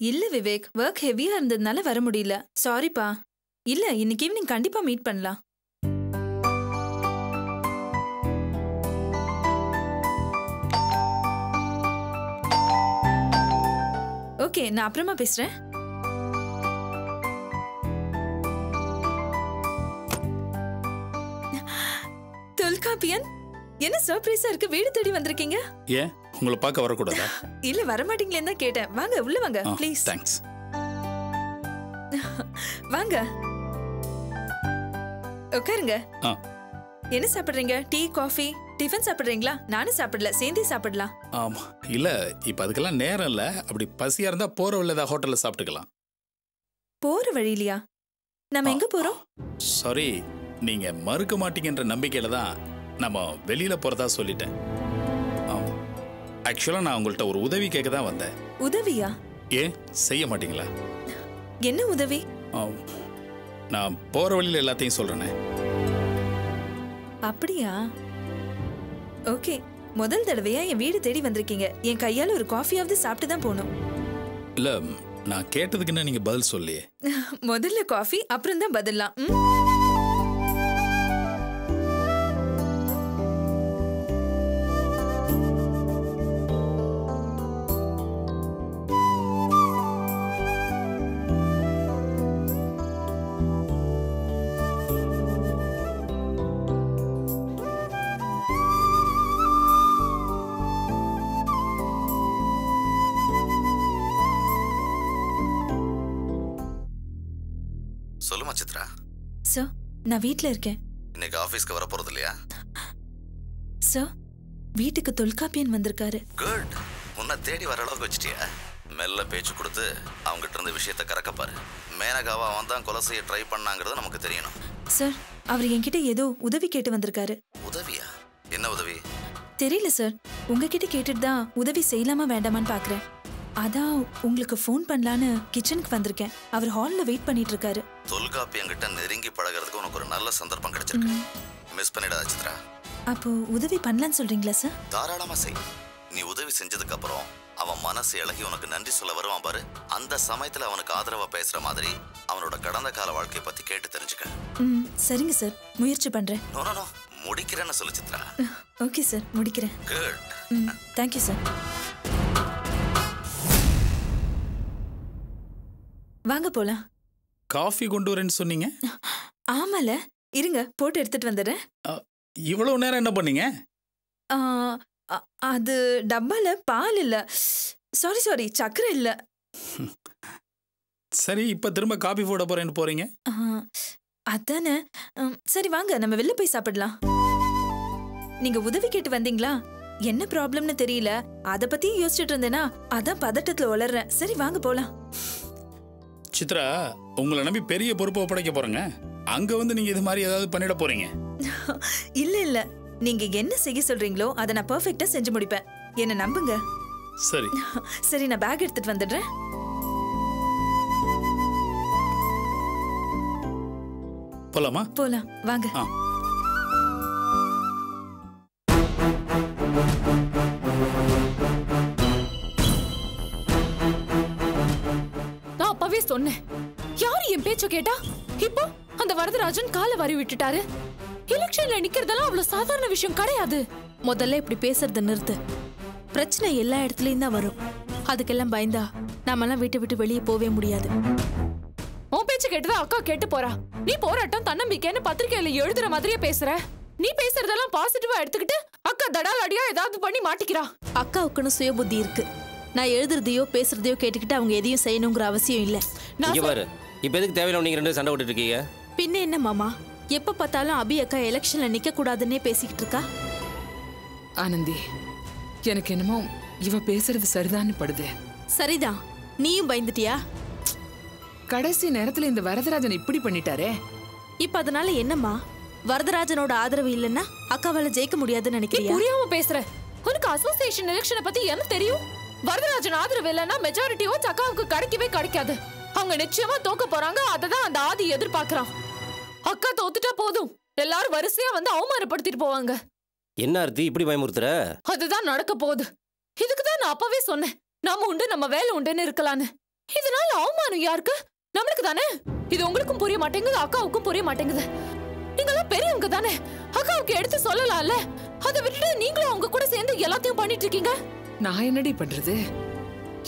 இல்ல விவேக், ஒர்க் ஹெவியா இருந்ததுனால வர முடியல. சாரிப்பா. இல்ல, இன்னைக்கு ஈவினிங் கண்டிப்பா மீட் பண்ணலாம். ஓகே, நான் அப்புறமா பேசுறேன். தொல்காப்பியன், என்ன சர்ப்ரைஸா இருக்கு, வீடு தேடி வந்திருக்கீங்க. ஏன் உங்களை பார்க்க வரக்கூடாதா? இல்ல, வர மாட்டீங்களேன்னு தான் கேட்டேன். வாங்க உள்ள வாங்க ப்ளீஸ். தேங்க்ஸ். வாங்க உட்காருங்க. என்ன சாப்பிடுறீங்க? டீ, காஃபி, டிஃபன் சாப்பிடுறீங்களா? நானும் சாப்பிடல, சேர்ந்தே சாப்பிடலாம். ஆமா, இல்ல இப்ப அதுக்கெல்லாம் நேரம் இல்ல. அப்படி பசியா இருந்தா போற வழியில ஏதாவது ஹோட்டல்ல சாப்பிட்டுக்கலாம். போற வழியிலையா? நம்ம எங்க போறோம்? சாரி, நீங்க மறுக்க மாட்டீங்கன்ற நம்பிக்கையில தான் நம்ம வெளியில போறதா சொல்லிட்டேன். ஆக்சுவலா நான் உங்கள்ட்ட ஒரு உதவி கேட்க தான் வந்தேன். உதவியா? ஏன் செய்ய மாட்டீங்களா? என்ன உதவி? நான் போற வழியில எல்லாத்தையும் சொல்றேனே. அப்படியா? ஓகே, முதல் தடவையா என் வீடு தேடி வந்திருக்கீங்க. என் கையால ஒரு காஃபியாவது சாப்பிட்டு தான் போகணும். இல்ல, நான் கேட்டதுக்கு என்ன நீங்க பதில் சொல்லியே. முதல்ல காஃபி, அப்புறம் தான் பதிலாம். சொல்லுமா சித்ரா. சார், நான் வீட்ல இருக்கேன். இன்னைக்கு ஆபீஸ்க்கு வர போறது இல்லையா? சார், வீட்டுக்கு தொல்காப்பியன் வந்திருக்காரு. குட். உன்னை தேடி வர அளவுக்கு வச்சிட்டியா? மெல்ல பேச்சு கொடுத்து அவங்ககிட்ட இருந்த விஷயத்தை கறக்கப்பாரு. மேனகாவை அவன் தான் கொலை செய்ய ட்ரை பண்ணாங்கிறது நமக்கு தெரியணும். சார், அவர் என்கிட்ட ஏதோ உதவி கேட்டு வந்திருக்காரு. உதவியா? என்ன உதவி? தெரியல சார், உங்ககிட்ட கேட்டுட்டு தான் உதவி செய்யலாமா வேண்டாமான்னு பாக்குறேன். அதான் உங்களுக்கு ஃபோன் பண்ணலான்னு கிச்சனுக்கு வந்திருக்கேன். அவர் ஹால்ல வெயிட் பண்ணிட்டு இருக்காரு. தொல்காப்பியங்கிட்ட நெருங்கி பழகிறதுக்கு உனக்கு ஒரு நல்ல சந்தர்ப்பம் கிடைச்சிருக்கு. மிஸ் பண்ணிடாத சித்ரா. அப்போ உதவி பண்ணலான்னு சொல்றீங்களா சார்? தாராளமா செய். நீ உதவி செஞ்சதுக்கு அப்புறம் அவன் மனசு இழகி உனக்கு நன்றி சொல்ல வருவான் பாரு. அந்த சமயத்துல அவனுக்கு ஆதரவா பேசுற மாதிரி அவனோட கடந்த கால வாழ்க்கையை பத்தி கேட்டு தெரிஞ்சுக்க. சரிங்க சார், முயற்சி பண்றேன். நோ முடிக்கிறேன்னு சொல்லு சித்ரா. ஓகே சார், முடிக்கிறேன். குட். Thank you sir. வாங்க போலாம். காஃபி கொண்டு வரேன்னு சொன்னீங்க. ஆமால, இருங்க போட்டு எடுத்துட்டு வந்துடுறேன். இவ்வளவு நேரம் என்ன பண்ணீங்க? அது டப்பால பால் இல்ல. சாரி, சக்கரை இல்ல. சரி, இப்ப திரும்ப காபி போட போறேன்னு போறீங்க. அதானே. சரி வாங்க, நம்ம வெளில போய் சாப்பிடலாம். நீங்க உதவி கேட்டு வந்தீங்களா? என்ன ப்ராப்ளம்னு தெரியல, அத பத்தி யோசிச்சுட்டு இருந்தேனா, அதான் பதட்டத்துல உளறேன். சரி வாங்க போலாம். சித்ரா, உங்களை நம்பி பெரிய பொறுப்பை ஒப்படைக்க போறேங்க. அங்க வந்து நீங்க இது மாதிரி ஏதாவது பண்ணிட போறீங்க. இல்ல, நீங்க என்ன செய்ய சொல்றீங்களோ அதை நான் பெர்ஃபெக்ட்டா செஞ்சு முடிப்பேன். என்ன நம்புங்க. சரி சரி, நான் பேக் எடுத்துட்டு வந்துடுறேன். போலாமா? போலாம் வாங்க. நான் அப்பவே சொன்னேன், யாரு என் பேச்ச கேட்டா? இப்போ அந்த வரதராஜன் காலை வாரி விட்டுட்டாரு. எலெக்ஷன்ல நிக்கிறதெல்லாம் அவ்வளவு சாதாரண விஷயம் கிடையாது. முதல்ல இப்படி பேசுறத நிறுத்து. பிரச்சனை எல்லா இடத்துலயும் தான் வரும். அதுக்கெல்லாம் பயந்தா நாமெல்லாம் வீட்டை விட்டு வெளியே போவே முடியாது. உன் பேச்ச கேட்டுதான் அக்கா கேட்டு போறா. நீ போராட்டம் தன்னம்பிக்கைன்னு பத்திரிகையில எழுதுற மாதிரியே பேசுற. நீ பேசுறதெல்லாம் பாசிட்டிவா எடுத்துக்கிட்டு அக்கா தடால் அடியா ஏதாவது பண்ணி மாட்டிக்கிறா. அக்காவுக்குன்னு சுய புத்தி இருக்கு. நான் எழுதுறதையோ பேசுறதையோ கேட்டுக்கிட்டு அவங்க எதையும் செய்யணுங்கிற அவசியம் இல்ல. பாரு, இப்ப எதுக்கு தேவையில்ல நீங்க ரெண்டு சண்டை போட்டுட்டு இருக்கீங்க? பின்ன என்ன மாமா, எப்ப பார்த்தாலும் அபி அக்கா எலெக்ஷன்ல நிக்க கூடாதுன்னே பேசிக்கிட்டு இருக்கா. ஆனந்தி, எனக்கு என்னமோ இவ பேசுறது சரிதான்னு படுது. சரிதான், நீயும் பயந்துட்டியா? கடைசி நேரத்துல இந்த வரதராஜன் இப்படி பண்ணிட்டாரே. இப்ப அதனால என்னம்மா? வரதராஜனோட ஆதரவு இல்லைன்னா அக்காவால ஜெயிக்க முடியாதுன்னு நினைக்கிறீங்க? புரியாம பேசுற. உனக்கு அசோசியேஷன் எலெக்ஷனை பத்தி என்ன தெரியும்? வரதராஜன் ஆதரவு இல்லைன்னா மெஜாரிட்டி ஓட்ஸ் அக்காவுக்கு கிடைக்கவே கிடைக்காது. அவங்க நிச்சயமா தோக்க போறாங்க. அததான் அந்த ஆதி எதிர்பார்க்கறான். அக்கா தோத்துட்டா போதும், எல்லாரும் வரிசையா வந்து அவமானப்படுத்திட்டு போவாங்க. என்ன அர்த்தி இப்படி பயமுறுத்துற? அதுதான் நடக்க போகுது. இதுக்குதான் நான் அப்பவே சொன்னேன், நாம உண்டு நம்ம வேலை உண்டுன்னு இருக்கலான்னு. இதனால அவமானம் யாருக்கு? நம்மளுக்கு தானே. இது உங்களுக்கும் புரிய மாட்டேங்குது, அக்காவுக்கும் புரிய மாட்டேங்குது. நீங்களாம் பெரியவங்க தானே, அக்காவுக்கு எடுத்து சொல்லலாம்ல. அதை விட்டுட்டு நீங்களும் அவங்க கூட சேர்ந்து எல்லாத்தையும் பண்ணிட்டு இருக்கீங்க. நான் என்னடி பண்றது?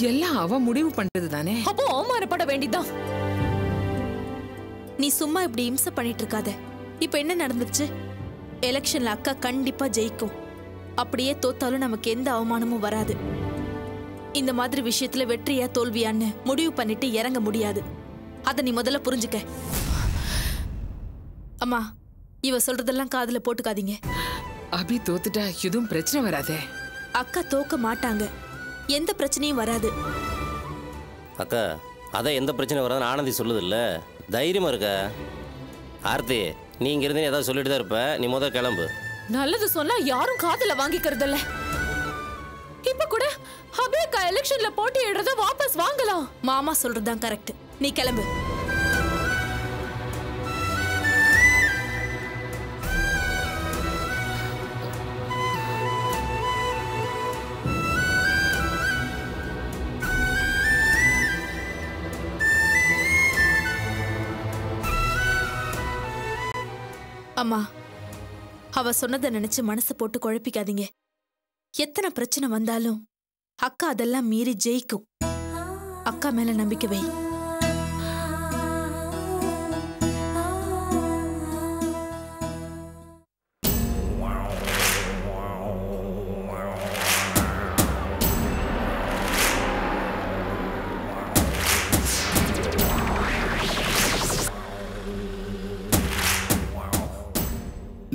எல்லாம் அவ முடிவு பண்றது தானே. அப்போ அவமானப்பட வேண்டியதான். நீ சும்மா இப்படி இம்சை பண்ணிட்டு இருக்காத. இப்ப என்ன நடந்துருச்சு? எலெக்ஷன்ல அக்கா கண்டிப்பா ஜெயிக்கும். அப்படியே தோத்தாலும் நமக்கு எந்த அவமானமும் வராது. இந்த மாதிரி விஷயத்துல வெற்றியா தோல்வியான்னு முடிவு பண்ணிட்டு இறங்க முடியாது. அத நீ முதல்ல புரிஞ்சுக்க. அம்மா, இவ சொல்றதெல்லாம் காதுல போட்டுக்காதீங்க. அபி தோத்துட்டா எதுவும் பிரச்சனை வராதே. அக்கா தோக்க மாட்டாங்க, எந்த பிரச்சனையும் வராது. அக்கா, அதான் எந்த பிரச்சனை வராதுன்னு ஆனந்தி சொல்லுது இல்ல, தைரியமா இருக்க. ஆர்த்தி, நீ இங்க இருந்து ஏதாவது சொல்லிட்டு தான் இருப்ப, நீ முதல் கிளம்பு. நல்லது சொன்னா யாரும் காதுல வாங்கிக்கிறது இல்ல. இப்ப கூட அபியக்கா எலெக்ஷன்ல போட்டியிடுறத வாபஸ் வாங்கலாம். மாமா சொல்றதுதான் கரெக்ட். நீ கிளம்பு. அம்மா, அவ சொன்னதை நினைச்சு மனசை போட்டு குழப்பிக்காதீங்க. எத்தனை பிரச்சனை வந்தாலும் அக்கா அதெல்லாம் மீறி ஜெயிக்கும். அக்கா மேல நம்பிக்கை வை.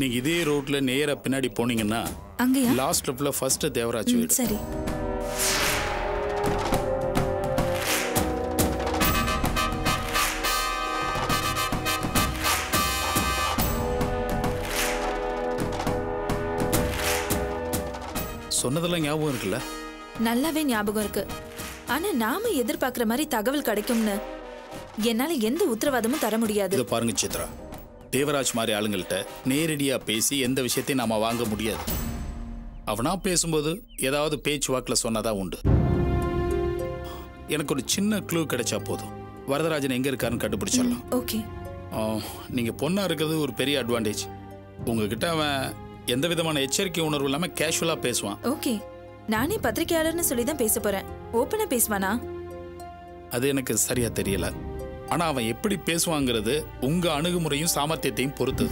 நீங்க இதே ரோட்ல நேரா பின்னாடி போனீங்கன்னா அங்கயா? லாஸ்ட் ஸ்டெப்ல ஃபர்ஸ்ட் தேவராஜ் வீடு. சரி. சொன்னதெல்லாம் ஞாபகம் இருக்குல்ல? நல்லாவே ஞாபகம் இருக்கு. ஆனா நாம எதிர்பார்க்கிற மாதிரி தகவல் கிடைக்கும்னு என்னால எந்த உத்தரவாதமும் தர முடியாது. இதை பாருங்க சித்ரா, தேவராஜ் மாதிரி ஆளுங்கள்ட்ட நேரடியா பேசி எந்த விஷயத்தையும் நாம வாங்க முடியாது. அவனா பேசும்போது ஏதாவது பேச்சு வாக்கில் சொன்னதான் உண்டு. எனக்கு ஒரு சின்ன க்ளூ கிடைச்சா போதும், வரதராஜன் எங்க இருக்காருன்னு கண்டுபிடிச்சிடலாம். ஓகே. நீங்க பொண்ணா இருக்கிறது ஒரு பெரிய அட்வான்டேஜ். உங்ககிட்ட அவன் எந்த விதமான எச்சரிக்கை உணர்வு இல்லாம கேஷுவலா பேசுவான். ஓகே, நானே பத்திரிகையாளர்னு சொல்லி தான் பேச போறேன். ஓப்பனா பேசுவானா? அது எனக்கு சரியா தெரியல. ஆனா அவன் எப்படி பேசுவாங்கிறது உங்க அணுகுமுறையும் சாமர்த்தியத்தையும் பொறுத்து.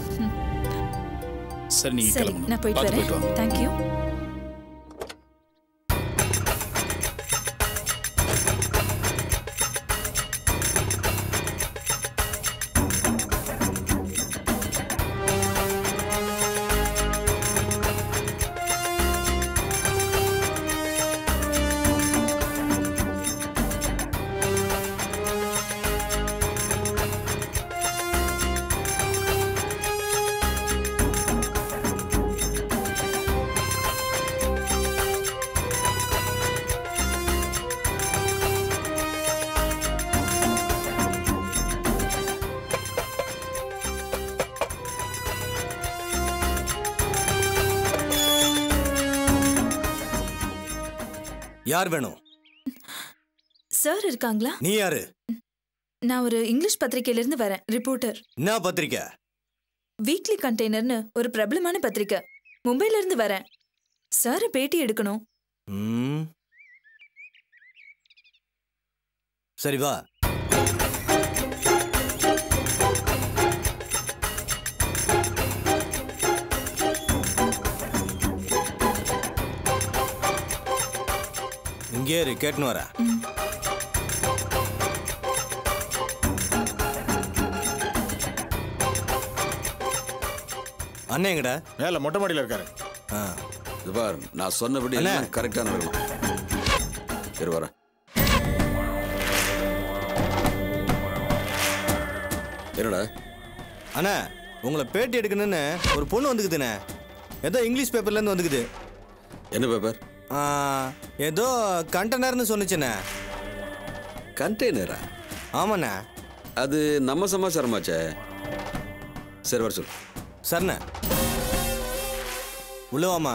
சரி, நீங்க சரி, கிளம்புங்க. நான் போயிட்டு பார்த்து வரேன். வாங்க. தேங்க்யூ. யார் வேணும்? சார் இருக்காங்களா? நீ யாரு? நான் ஒரு இங்கிலீஷ் பத்திரிகையில இருந்து வரேன், ரிப்போர்ட்டர். என்ன பத்திரிக்கை? வீக்லி கண்டெய்னர்னு ஒரு பிரபலமான பத்திரிக்கை. மும்பைல இருந்து வரேன். சார் பேட்டி எடுக்கணும். சரி வா. இங்கே இரு, கேட்டுன்னு வர. அண்ணன் எங்கடா? மேல மொட்டை மாடியில் இருக்காரு. இது பார், நான் சொன்னபடி எல்லாம் கரெக்டா நடக்கணும். சரி வரேன். என்னடா அண்ணா, உங்களை பேட்டி எடுக்கணும்னு ஒரு பொண்ணு வந்துக்குதுண்ணே. ஏதோ இங்கிலீஷ் பேப்பர்ல இருந்து வந்துக்குது. என்ன பேப்பர்? ஏதோ கண்டெய்னர்னு சொன்னுச்சுண்ணே. கண்டெய்னரா? ஆமாண்ணா. அது நம்ம சமாச்சாரமாச்சே. சரி வர சொல்லு. சரிண்ணே, உள்ளவாமா.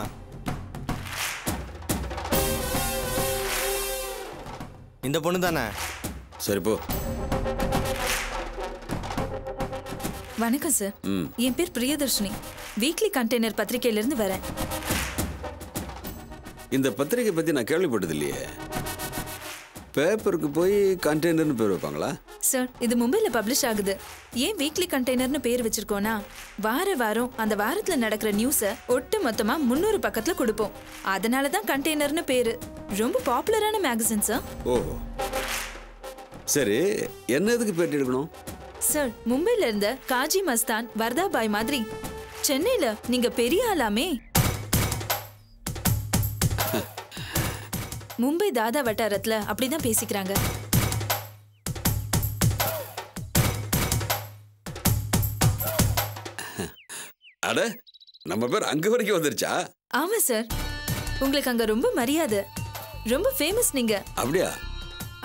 இந்த பொண்ணு தானே? சரி போ. வணக்கம் சார். என் பேர் பிரியதர்ஷினி. வீக்லி கண்டெய்னர் பத்திரிகையிலிருந்து வரேன். இந்த பத்திரிகை பத்தி நான் கேள்விப்பட்டது இல்லையே. பேப்பருக்கு போய் கண்டெய்னர்னு பேர் வைப்பாங்களா? சார், இது மும்பைல பப்ளிஷ் ஆகுது. ஏன் வீக்லி கண்டெய்னர்னு பேர் வச்சிருக்கோனா, வாரம் அந்த வாரத்துல நடக்கிற நியூஸை ஒட்டு மொத்தமா 300 பக்கத்துல கொடுப்போம். அதனால தான் கண்டெய்னர்னு பேரு. ரொம்ப பாப்புலரான மேகசின் சார். ஓஹோ, சரி. என்ன எதுக்கு பேட்டி எடுக்கணும்? சார், மும்பைல இருந்த காஜி மஸ்தான், வர்தாபாய் மாதிரி சென்னையில நீங்க பெரிய ஆளாமே. மும்பை தாதா வட்டாரத்துல அப்படிதான் பேசிக்கிறாங்க. அட, நம்ம பேர் அங்க வரைக்கும் வந்துருச்சா? ஆமா சார், உங்களுக்கு அங்க ரொம்ப மரியாதை, ரொம்ப ஃபேமஸ் நீங்க. அப்படியா?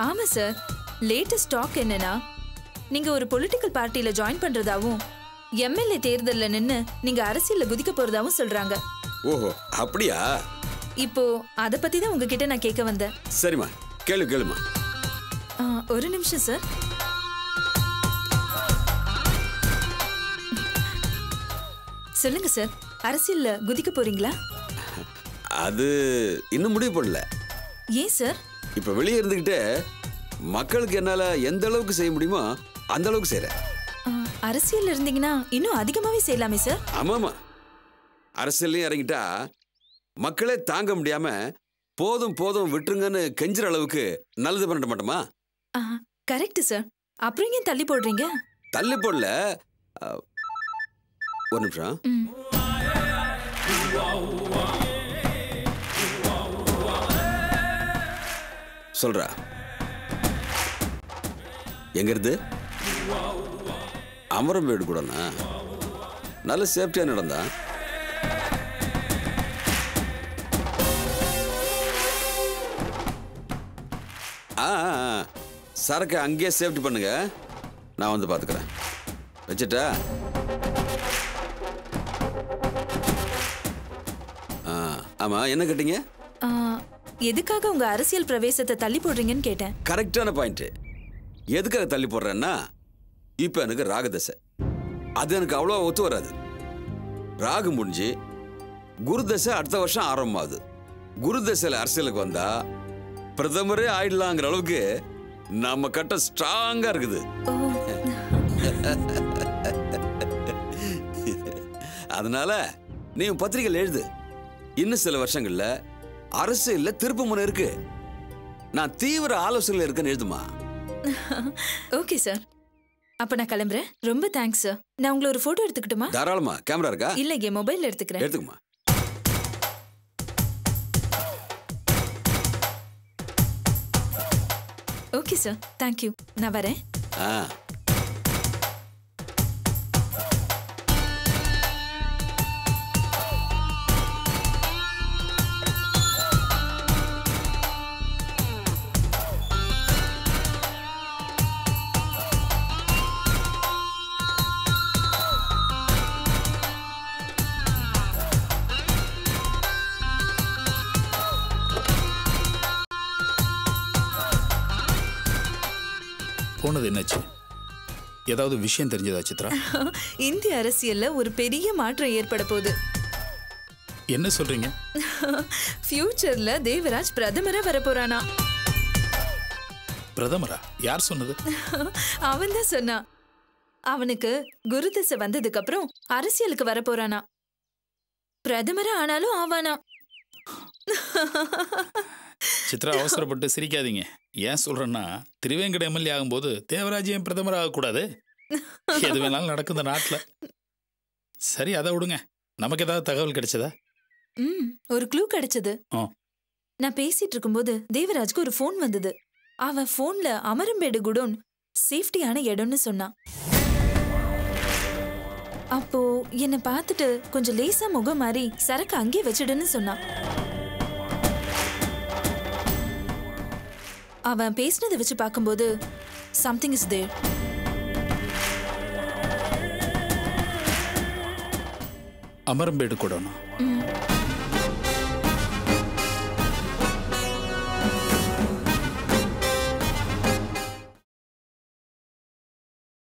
ஆமா சார். லேட்டஸ்ட் டாக் என்னன்னா, நீங்க ஒரு பொலிட்டிக்கல் பார்ட்டில ஜாயின் பண்றதாவும், எம்எல்ஏ தேர்தல்ல நின்னு நீங்க அரசியல்ல குதிக்க போறதாவும் சொல்றாங்க. ஓஹோ, அப்படியா? இப்போ அத பத்தி தான் உங்ககிட்ட நான் கேட்க வந்தேன். சரிம்மா, கேளுமா. ஒரு நிமிஷம் சார். சொல்லுங்க சார், அரசியல்ல குதிக்க போறீங்களா? அது இன்னும் முடிவு பண்ணல. ஏன் சார்? இப்ப வெளியே இருந்துகிட்டே மக்களுக்கு என்னால எந்த அளவுக்கு செய்ய முடியுமோ அந்த அளவுக்கு செய்யறேன். அரசியல்ல இருந்தீங்கன்னா இன்னும் அதிகமாவே செய்யலாமே சார். ஆமாமா, அரசியல்லையும் இறங்கிட்டா மக்களே தாங்க முடியாம போதும் போதும் விட்டுருங்கன்னு கெஞ்சுற அளவுக்கு நல்லது பண்ண மாட்டோமா? Correct sir. அப்புறம் ஏன் தள்ளி போடுறீங்க? தள்ளி போடல, ஒரு நிமிஷம். சொல்றா, எங்க இருந்து? அமரம்பேடு கூடனா? நல்ல சேஃப்டியா நடந்தா? சரக்கு அங்கேயே சேஃப்டி பண்ணுங்க, நான் வந்து பாத்துக்கிறேன். வச்சுட்டா? ஆமா, என்ன கேட்டீங்க? எதுக்காக உங்க அரசியல் பிரவேசத்தை தள்ளி போடுறீங்கன்னு கேட்டேன். கரெக்டான பாயிண்ட். எதுக்காக தள்ளி போடுறேன்னா, இப்ப எனக்கு ராகதசை. அது எனக்கு அவ்வளோ ஒத்து வராது. ராகு முடிஞ்சு குருதசை அடுத்த வருஷம் ஆரம்பமாகுது. குருதசையில் அரசியலுக்கு வந்தா பிரதமரே ஆயிடலாங்கிற அளவுக்கு நம்ம கட்டம் ஸ்ட்ராங்கா இருக்குது. அதனால நீ பத்திரிகையில் எழுது. இன்னும் சில வருஷங்கள்ல அரசியல்ல திருப்பு முனை இருக்கு, நான் தீவிர ஆலோசனையில் இருக்கேன்னு எழுதுமா. ஓகே சார், அப்ப நான் கிளம்புறேன். ரொம்ப தேங்க்ஸ் சார். நான் உங்களை ஒரு போட்டோ எடுத்துக்கிட்டுமா? தாராளமா. கேமரா இருக்கா? இல்ல, என் மொபைல்ல எடுத்துக்கிறேன். எடுத்துக்குமா. Okay sir, thank you. நான் வரேன். போனது என்னாச்சு? ஏதாவது விஷயம் தெரிஞ்சதா சித்ரா? இந்திய அரசியல்ல ஒரு பெரிய மாற்றம் ஏற்பட போகுது. என்ன சொல்றீங்க? ஃபியூச்சர்ல தேவராஜ் பிரதமரா வரப்போறானா. பிரதமரா? யார் சொன்னது? அவன் தான் சொன்னான். அவனுக்கு குருதசை வந்ததுக்கு அப்புறம் அரசியலுக்கு வரப்போறானா. பிரதமரா ஆனாலும் ஆவானா. சித்ரா, அவசரப்பட்டு சிரிக்காதீங்க. ஏன் சொல்றேன்னா, திருவேங்கட எம்எல்ஏ ஆகும்போது தேவராஜ் ஏன் பிரதமர் ஆகக்கூடாது? எது வேணாலும் நடக்கும் இந்த நாட்டில். சரி, அதை விடுங்க. நமக்கு ஏதாவது தகவல் கிடைச்சதா? ஒரு க்ளூ கிடைச்சது. நான் பேசிட்டு இருக்கும்போது தேவராஜ்க்கு ஒரு ஃபோன் வந்தது. அவன் ஃபோன்ல அமரம்பேடு குடோன் சேஃப்டியான இடம்னு சொன்னான். அப்போ என்னை பார்த்துட்டு கொஞ்சம் லேசா முகம் மாறி சரக்கு அங்கே வச்சிடுன்னு சொன்னான். அவன் பேசினதை வச்சு பார்க்கும்போது something is there. அமரம்பேடு கூட